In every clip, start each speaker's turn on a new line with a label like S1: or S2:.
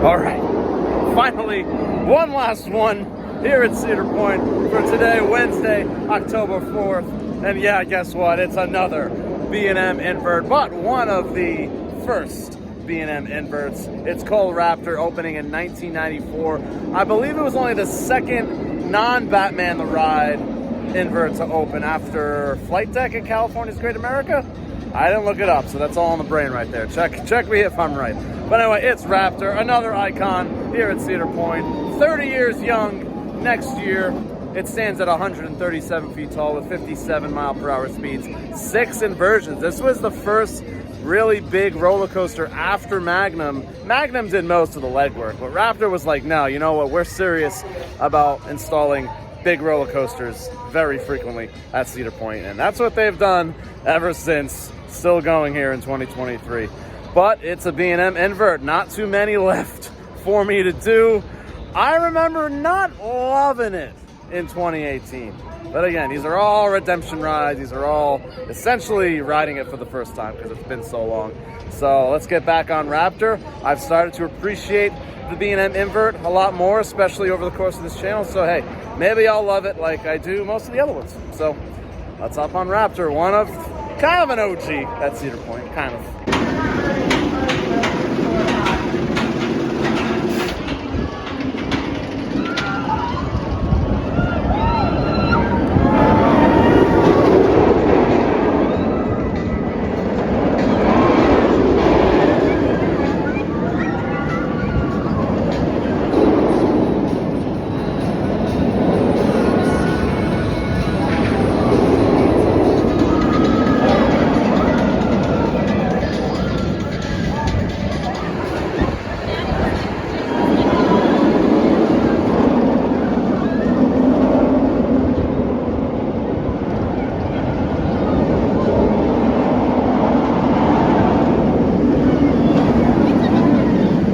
S1: All right, finally, one last one here at Cedar Point for today, Wednesday, October 4th. And yeah, guess what? It's another B&M invert, but one of the first B&M inverts. It's called RAPTOR, opening in 1994. I believe it was only the second non-Batman the Ride invert to open after Flight Deck in California's Great America. I didn't look it up, so that's all in the brain right there. Check me if I'm right. But anyway, it's RAPTOR, another icon here at Cedar Point. 30 years young next year. It stands at 137 feet tall with 57 mile-per-hour speeds. 6 inversions. This was the first really big roller coaster after Magnum. Magnum did most of the legwork, but RAPTOR was like, no, you know what? We're serious about installing big roller coasters very frequently at Cedar Point, and that's what they've done ever since. Still going here in 2023. But it's a B&M invert. Not too many left for me to do. I remember not loving it in 2018. But again, these are all redemption rides. These are all essentially riding it for the first time because it's been so long. So let's get back on RAPTOR. I've started to appreciate the B&M invert a lot more, especially over the course of this channel. So hey, maybe I'll love it like I do most of the other ones. So let's hop on RAPTOR, one of kind of an OG at Cedar Point, kind of.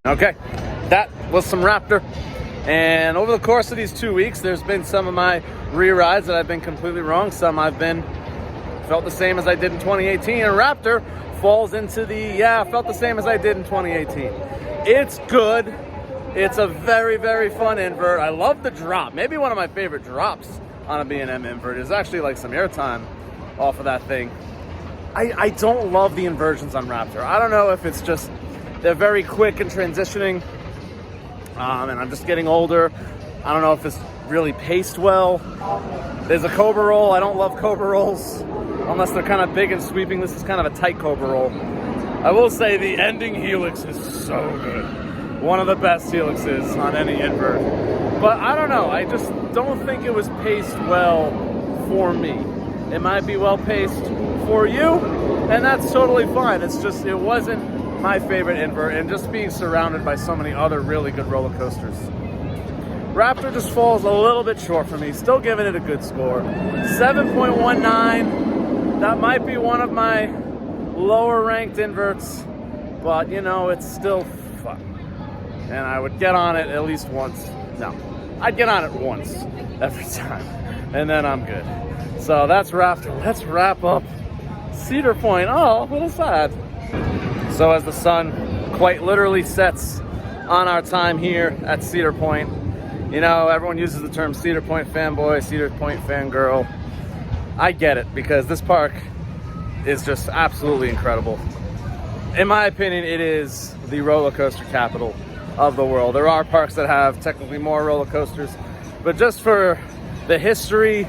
S1: Okay, that was some RAPTOR, and over the course of these 2 weeks, there's been some of my re-rides that I've been completely wrong. Some I've felt the same as I did in 2018, and RAPTOR falls into the, felt the same as I did in 2018. It's good. It's a very, very fun invert. I love the drop. Maybe one of my favorite drops on a B&M invert is actually like some airtime off of that thing. I don't love the inversions on RAPTOR. I don't know if it's just they're very quick in transitioning, and I'm just getting older. I don't know if it's really paced well. There's a Cobra roll. I don't love Cobra rolls unless they're kind of big and sweeping. This is kind of a tight Cobra roll. I will say the ending helix is so good. One of the best helixes on any invert. But I don't know. I just don't think it was paced well for me. It might be well paced for you, and that's totally fine. It's just, it wasn't my favorite invert, and just being surrounded by so many other really good roller coasters. RAPTOR just falls a little bit short for me. Still giving it a good score. 7.19. That might be one of my lower ranked inverts, but you know, it's still fun. And I would get on it at least once. No, I'd get on it once every time, and then I'm good. So that's RAPTOR. Let's wrap up Cedar Point. Oh, a little sad. So as the sun quite literally sets on our time here at Cedar Point, you know, everyone uses the term Cedar Point fanboy, Cedar Point fangirl. I get it, because this park is just absolutely incredible. In my opinion, it is the roller coaster capital of the world. There are parks that have technically more roller coasters, but just for the history,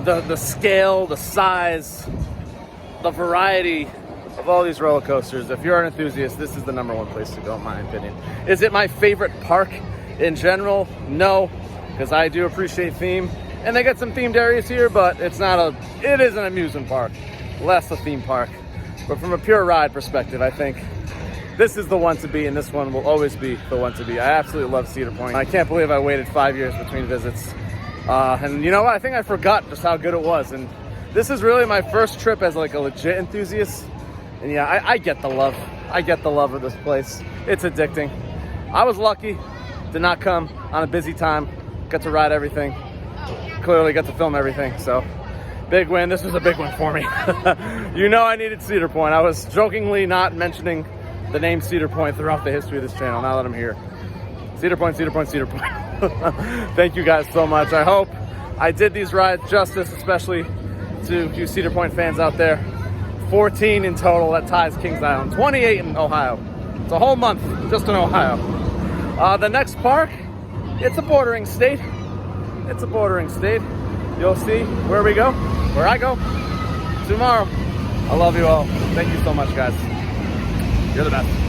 S1: the scale, the size, the variety of all these roller coasters, if you're an enthusiast, this is the #1 place to go, in my opinion. Is it my favorite park in general? No, because I do appreciate theme, and they got some themed areas here, but it is an amusement park, less a theme park. But from a pure ride perspective, I think this is the one to be, and this one will always be the one to be. I absolutely love Cedar Point. I can't believe I waited 5 years between visits. And you know what? I think I forgot just how good it was. And this is really my first trip as like a legit enthusiast. And yeah, I get the love. I get the love of this place. It's addicting. I was lucky, did not come on a busy time, got to ride everything, clearly got to film everything, so big win. This was a big one for me. You know, I needed Cedar Point. I was jokingly not mentioning the name Cedar Point throughout the history of this channel. Now that I'm here, Cedar Point, Cedar Point, Cedar Point. Thank you guys so much. I hope I did these rides justice, especially to you Cedar Point fans out there. 14 in total, that ties Kings Island. 28 in Ohio. It's a whole month just in Ohio. The next park, it's a bordering state. It's a bordering state. You'll see where we go, where I go tomorrow. I love you all. Thank you so much, guys. You're the best.